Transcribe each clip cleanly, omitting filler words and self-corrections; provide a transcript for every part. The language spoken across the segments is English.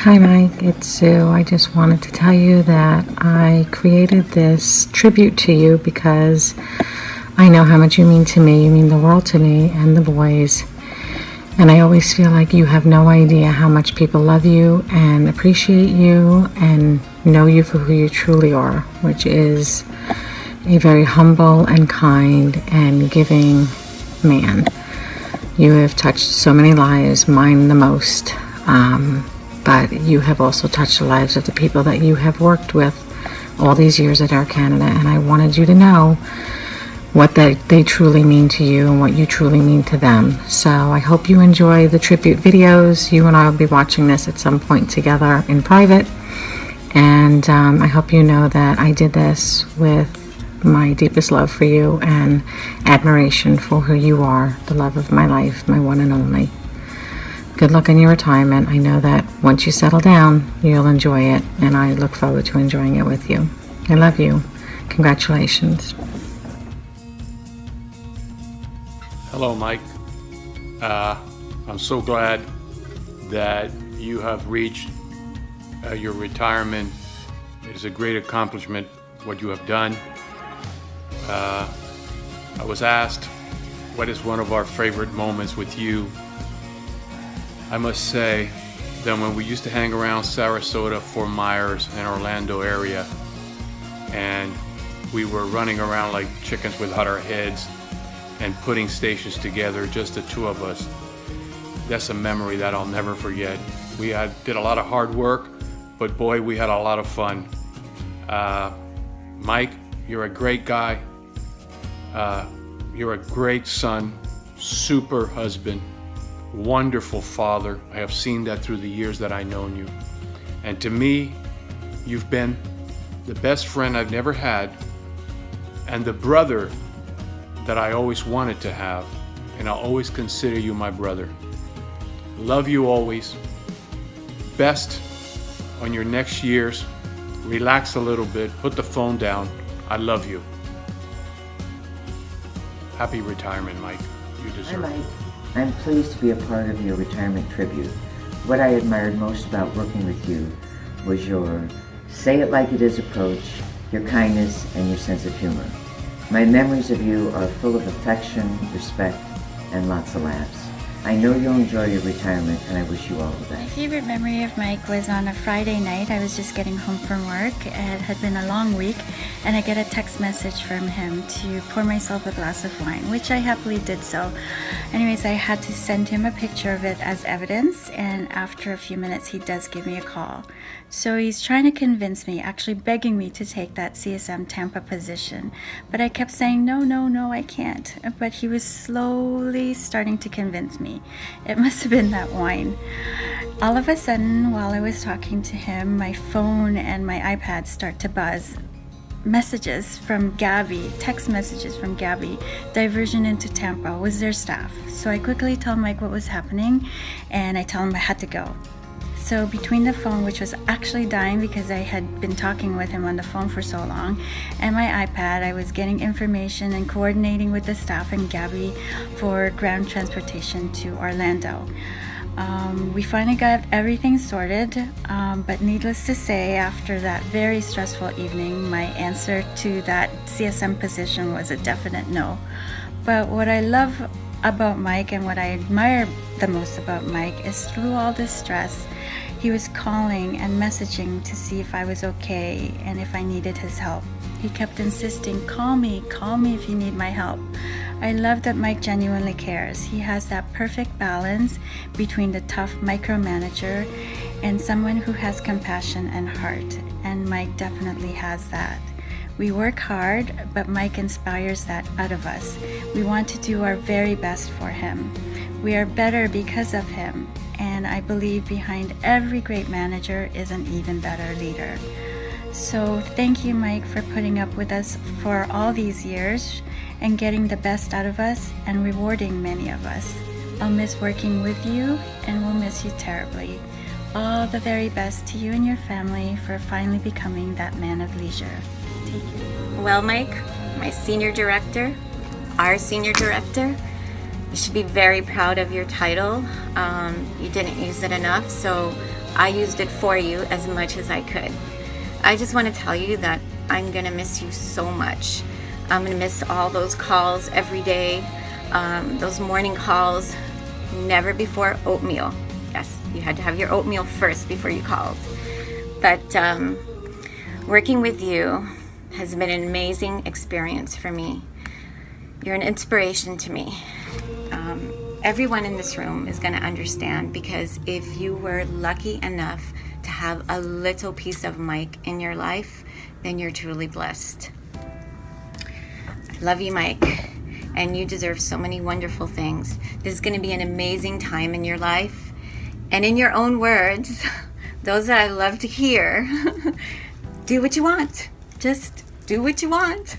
Hi Mike, it's Sue. I just wanted to tell you that I created this tribute to you because I know how much you mean to me. You mean the world to me and the boys. And I always feel like you have no idea how much people love you and appreciate you and know you for who you truly are, which is a very humble and kind and giving man. You have touched so many lives, mine the most. But you have also touched the lives of the people that you have worked with all these years at Air Canada, and I wanted you to know what they truly mean to you and what you truly mean to them. So I hope you enjoy the tribute videos. You and I will be watching this at some point together in private, and I hope you know that I did this with my deepest love for you and admiration for who you are, the love of my life, my one and only. Good luck in your retirement. I know that once you settle down, you'll enjoy it, and I look forward to enjoying it with you. I love you. Congratulations. Hello, Mike. I'm so glad that you have reached your retirement. It is a great accomplishment, what you have done. I was asked, what is one of our favorite moments with you? I must say that when we used to hang around Sarasota, Fort Myers, and Orlando area, and we were running around like chickens without our heads and putting stations together, just the two of us, that's a memory that I'll never forget. We did a lot of hard work, but boy, we had a lot of fun. Mike, you're a great guy. You're a great son, super husband, wonderful father. I have seen that through the years that I've known you. And to me, you've been the best friend I've never had and the brother that I always wanted to have. And I'll always consider you my brother. Love you always. Best on your next years. Relax a little bit. Put the phone down. I love you. Happy retirement, Mike. You deserve it. I'm pleased to be a part of your retirement tribute. What I admired most about working with you was your say it like it is approach, your kindness, and your sense of humor. My memories of you are full of affection, respect, and lots of laughs. I know you'll enjoy your retirement, and I wish you all the My best. favorite memory of Mike was on a Friday night. I was just getting home from work. It had been a long week, and I get a text message from him to pour myself a glass of wine, which I happily did so. Anyways, I had to send him a picture of it as evidence, and after a few minutes, he does give me a call. So he's trying to convince me, actually begging me to take that CSM Tampa position. But I kept saying, no, I can't. But he was slowly starting to convince me. It must have been that wine. All of a sudden, while I was talking to him, my phone and my iPad start to buzz. Messages from Gabby, text messages from Gabby, diversion into Tampa was their staff. So I quickly tell Mike what was happening, and I tell him I had to go. So between the phone, which was actually dying because I had been talking with him on the phone for so long, and my iPad, I was getting information and coordinating with the staff and Gabby for ground transportation to Orlando. We finally got everything sorted, but needless to say, after that very stressful evening, my answer to that CSM position was a definite no. But what I love about Mike and what I admire the most about Mike is through all this stress, he was calling and messaging to see if I was okay and if I needed his help. He kept insisting, call me if you need my help. I love that Mike genuinely cares. He has that perfect balance between the tough micromanager and someone who has compassion and heart, and Mike definitely has that. We work hard, but Mike inspires that out of us. We want to do our very best for him. We are better because of him, and I believe behind every great manager is an even better leader. So thank you, Mike, for putting up with us for all these years and getting the best out of us and rewarding many of us. I'll miss working with you, and we'll miss you terribly. All the very best to you and your family for finally becoming that man of leisure. Take care. Well, Mike, my senior director, our senior director, you should be very proud of your title. You didn't use it enough, so I used it for you as much as I could. I just want to tell you that I'm going to miss you so much. I'm going to miss all those calls every day, those morning calls, never before oatmeal. Yes, you had to have your oatmeal first before you called. But working with you has been an amazing experience for me. You're an inspiration to me. Everyone in this room is going to understand, because if you were lucky enough to have a little piece of Mike in your life, then you're truly blessed. I love you, Mike, and you deserve so many wonderful things. This is going to be an amazing time in your life. And in your own words, those that I love to hear, do what you want. Just do what you want.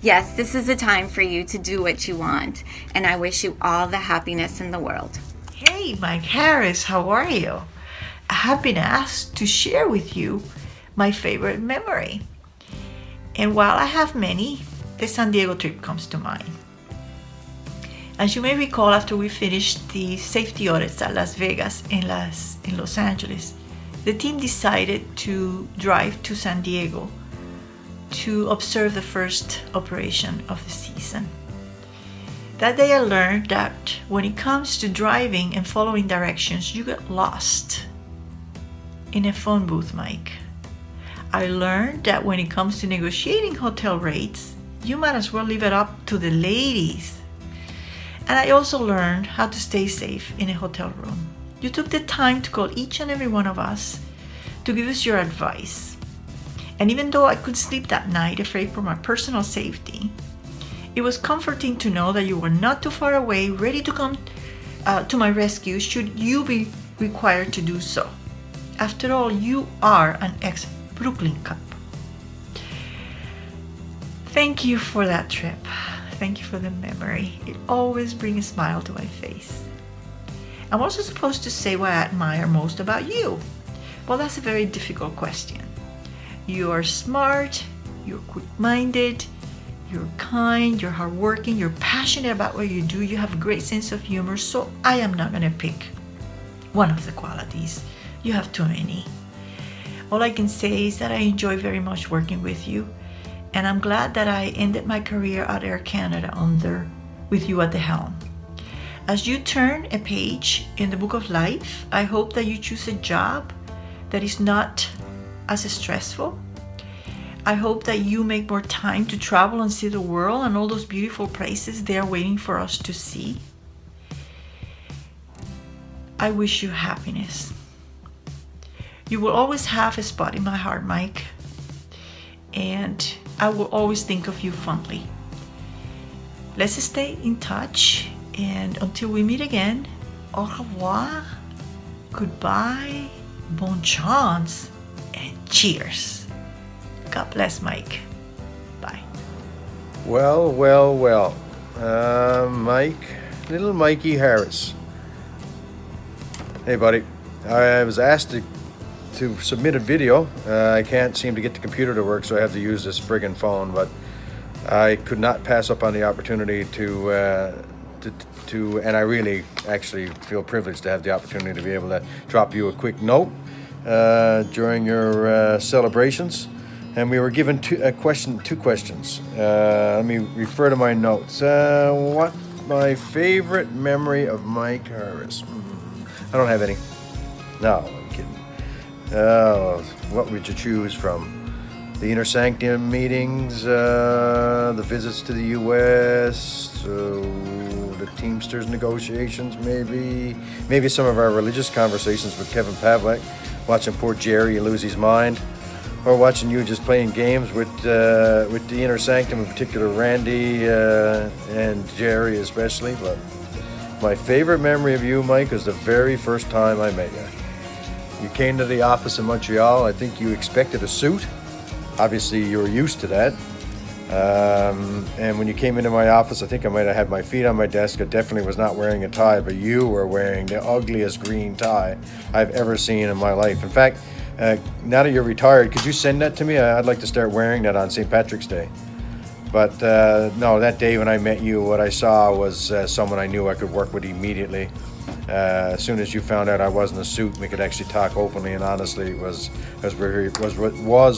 Yes, this is a time for you to do what you want, and I wish you all the happiness in the world. Hey, Mike Harris, how are you? I have been asked to share with you my favorite memory. And while I have many, the San Diego trip comes to mind. As you may recall, after we finished the safety audits at Las Vegas and in Los Angeles, the team decided to drive to San Diego to observe the first operation of the season. That day I learned that when it comes to driving and following directions, you get lost in a phone booth, Mike. I learned that when it comes to negotiating hotel rates, you might as well leave it up to the ladies. And I also learned how to stay safe in a hotel room. You took the time to call each and every one of us to give us your advice. And even though I couldn't sleep that night, afraid for my personal safety, it was comforting to know that you were not too far away, ready to come to my rescue should you be required to do so. After all, you are an ex-Brooklyn Cop. Thank you for that trip. Thank you for the memory. It always brings a smile to my face. I'm also supposed to say what I admire most about you. Well, that's a very difficult question. You are smart, you're quick-minded, you're kind, you're hardworking, you're passionate about what you do, you have a great sense of humor, so I am not going to pick one of the qualities. You have too many. All I can say is that I enjoy very much working with you, and I'm glad that I ended my career at Air Canada with you at the helm. As you turn a page in the book of life, I hope that you choose a job that is not as stressful. I hope that you make more time to travel and see the world and all those beautiful places there waiting for us to see. I wish you happiness. You will always have a spot in my heart, Mike, and I will always think of you fondly. Let's stay in touch, and until we meet again, au revoir, goodbye, bon chance, and cheers. God bless, Mike. Bye. Well, Mike, little Mikey Harris. Hey, buddy. I was asked to submit a video. I can't seem to get the computer to work, so I have to use this friggin' phone, but I could not pass up on the opportunity to, and I really actually feel privileged to have the opportunity to be able to drop you a quick note during your celebrations. And we were given two questions. Let me refer to my notes. What my favorite memory of Mike Harris? I don't have any. No, I'm kidding. What would you choose from? The Inner Sanctum meetings, the visits to the U.S., the Teamsters negotiations, maybe some of our religious conversations with Kevin Pavlik, watching poor Jerry lose his mind. Or watching you just playing games with the Inner Sanctum, in particular Randy and Jerry especially. But my favorite memory of you, Mike, is the very first time I met you. You came to the office in Montreal. I think you expected a suit. Obviously, you were used to that. And when you came into my office, I think I might have had my feet on my desk. I definitely was not wearing a tie, but you were wearing the ugliest green tie I've ever seen in my life. In fact, now that you're retired, could you send that to me? I'd like to start wearing that on St. Patrick's Day. But no, that day when I met you, what I saw was someone I knew I could work with immediately. As soon as you found out I wasn't a suit, we could actually talk openly and honestly. Was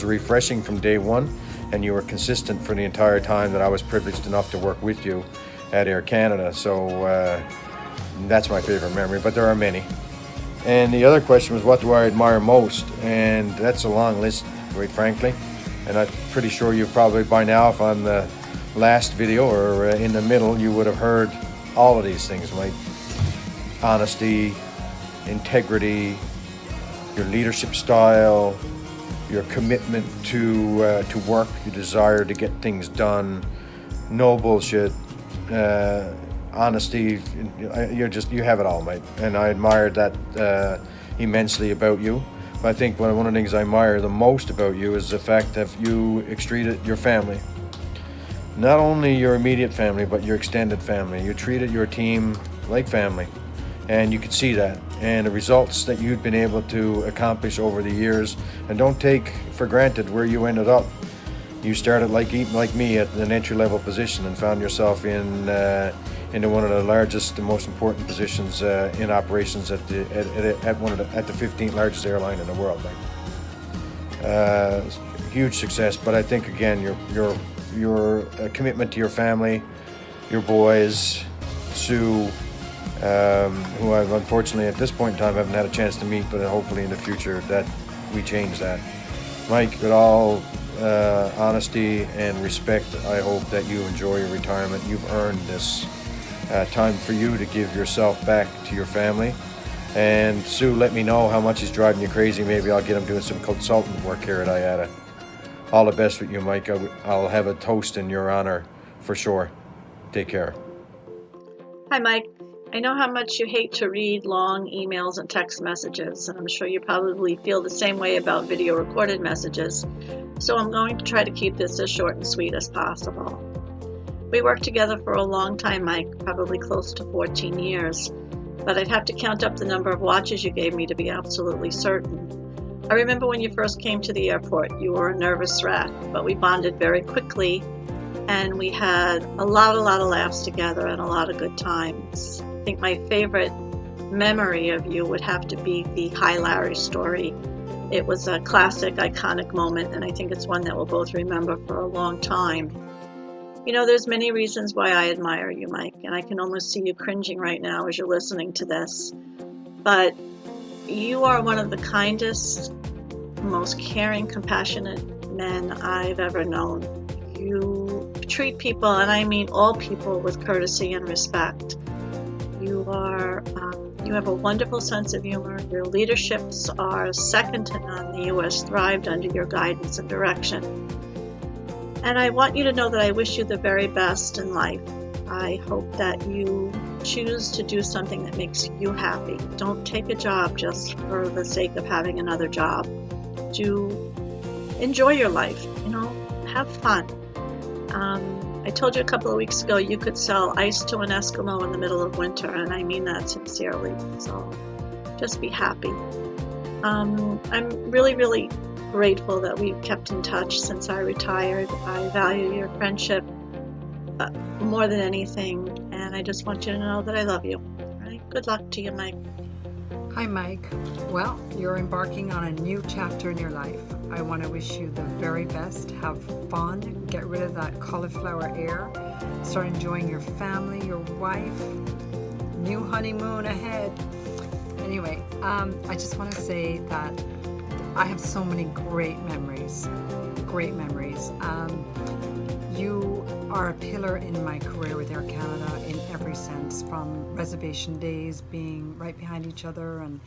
refreshing from day one, and you were consistent for the entire time that I was privileged enough to work with you at Air Canada. So that's my favorite memory, but there are many. And the other question was, what do I admire most? And that's a long list, quite frankly. And I'm pretty sure you've probably by now, if on the last video or in the middle, you would have heard all of these things, Mike. Honesty, integrity, your leadership style, your commitment to work, your desire to get things done, no bullshit, honesty. You have it all, mate. And I admired that immensely about you. But I think one of the things I admire the most about you is the fact that you treated your family, not only your immediate family, but your extended family. You treated your team like family. And you could see that, and the results that you've been able to accomplish over the years. And don't take for granted where you ended up. You started like me at an entry-level position and found yourself into one of the largest and most important positions in operations at the 15th largest airline in the world. Huge success, but I think again your commitment to your family, your boys, Sue. Who I've unfortunately at this point in time haven't had a chance to meet, but hopefully in the future that we change that. Mike, with all honesty and respect, I hope that you enjoy your retirement. You've earned this time for you to give yourself back to your family. And Sue, let me know how much he's driving you crazy. Maybe I'll get him doing some consultant work here at IATA. All the best with you, Mike. I'll have a toast in your honor for sure. Take care. Hi, Mike. I know how much you hate to read long emails and text messages, and I'm sure you probably feel the same way about video recorded messages, so I'm going to try to keep this as short and sweet as possible. We worked together for a long time, Mike, probably close to 14 years, but I'd have to count up the number of watches you gave me to be absolutely certain. I remember when you first came to the airport, you were a nervous wreck, but we bonded very quickly, and we had a lot of laughs together and a lot of good times. I think my favorite memory of you would have to be the Hi Larry story. It was a classic, iconic moment, and I think it's one that we'll both remember for a long time. You know, there's many reasons why I admire you, Mike, and I can almost see you cringing right now as you're listening to this. But you are one of the kindest, most caring, compassionate men I've ever known. You treat people, and I mean all people, with courtesy and respect. You have a wonderful sense of humor. Your leaderships are second to none. The U.S. thrived under your guidance and direction. And I want you to know that I wish you the very best in life. I hope that you choose to do something that makes you happy. Don't take a job just for the sake of having another job. Do enjoy your life, have fun. I told you a couple of weeks ago you could sell ice to an Eskimo in the middle of winter, and I mean that sincerely. So just be happy. I'm really, really grateful that we've kept in touch since I retired. I value your friendship more than anything, and I just want you to know that I love you. All right? Good luck to you, Mike. Hi, Mike. Well, you're embarking on a new chapter in your life. I want to wish you the very best. Have fun. Get rid of that cauliflower air. Start enjoying your family, your wife. New honeymoon ahead. Anyway, I just want to say that I have so many great memories. Great memories. You are a pillar in my career with Air Canada in every sense, from reservation days, being right behind each other, and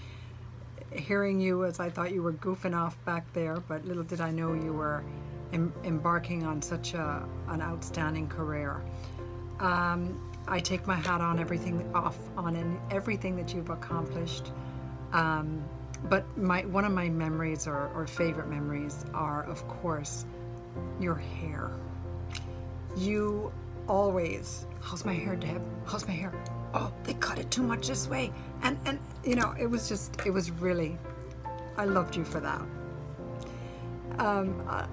hearing you as I thought you were goofing off back there, but little did I know you were embarking on such an outstanding career. I take my hat on everything that you've accomplished. But one of my memories or favorite memories are, of course, your hair. You always, how's my hair, Deb? How's my hair? Oh, they cut it too much this way. And it was really, I loved you for that.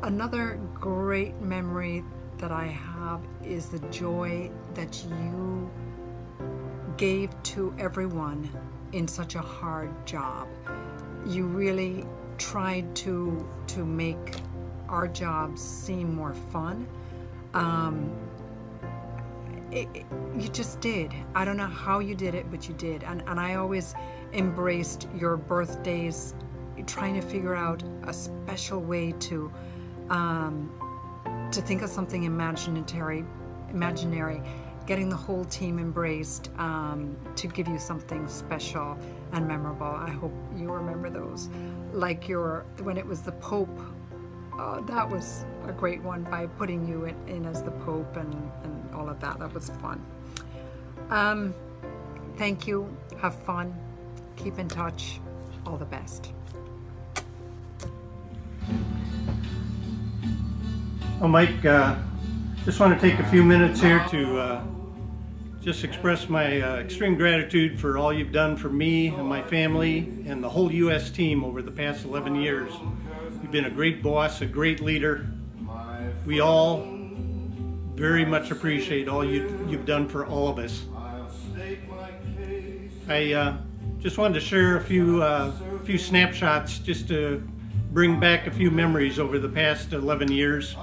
Another great memory that I have is the joy that you gave to everyone in such a hard job. You really tried to make our jobs seem more fun. You just did. I don't know how you did it, but you did. And I always embraced your birthdays, trying to figure out a special way to think of something imaginary, getting the whole team embraced to give you something special and memorable. I hope you remember those. Like when it was the Pope, that was a great one, by putting you in as the Pope and all of that. That was fun. Thank you. Have fun. Keep in touch. All the best. Well, Mike, just want to take a few minutes here to just express my extreme gratitude for all you've done for me and my family and the whole U.S. team over the past 11 years. You've been a great boss, a great leader. We all very much appreciate all you've done for all of us. I just wanted to share a few snapshots just to bring back a few memories over the past 11 years.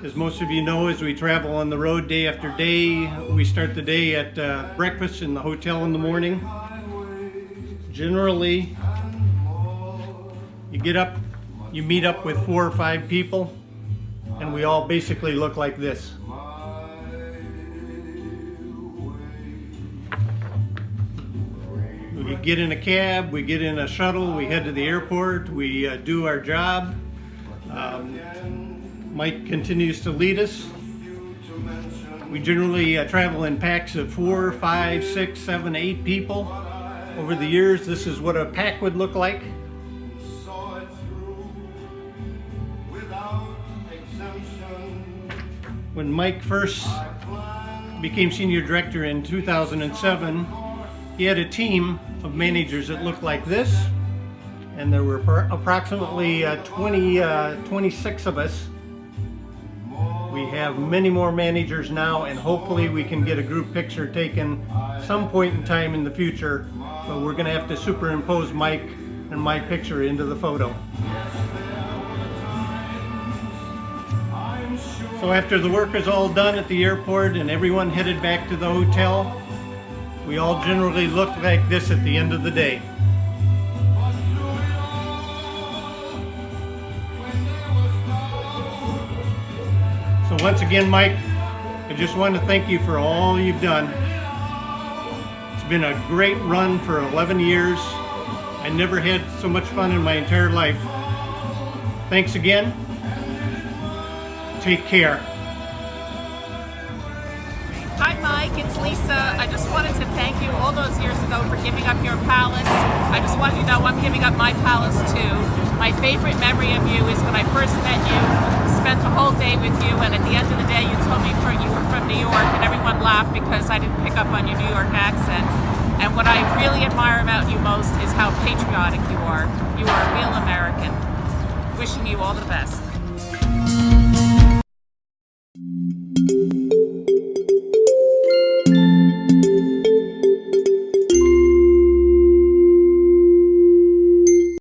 As most of you know, as we travel on the road day after day, we start the day at breakfast in the hotel in the morning. Generally, you get up, you meet up with 4 or 5 people, and we all basically look like this. We get in a cab, we get in a shuttle, we head to the airport, we do our job. Mike continues to lead us. We generally travel in packs of 4, 5, 6, 7, 8 people. Over the years, this is what a pack would look like. When Mike first became senior director in 2007, he had a team of managers that looked like this, and there were approximately 26 of us. We have many more managers now, and hopefully we can get a group picture taken some point in time in the future, but we're going to have to superimpose Mike and my picture into the photo. So after the work is all done at the airport and everyone headed back to the hotel, we all generally look like this at the end of the day. So once again, Mike, I just want to thank you for all you've done. It's been a great run for 11 years. I never had so much fun in my entire life. Thanks again. Take care. Hi Mike, it's Lisa. I just wanted to thank you all those years ago for giving up your palace. I just wanted you to know I'm giving up my palace too. My favorite memory of you is when I first met you, spent a whole day with you, and at the end of the day you told me you were from New York, and everyone laughed because I didn't pick up on your New York accent. And what I really admire about you most is how patriotic you are. You are a real American. Wishing you all the best.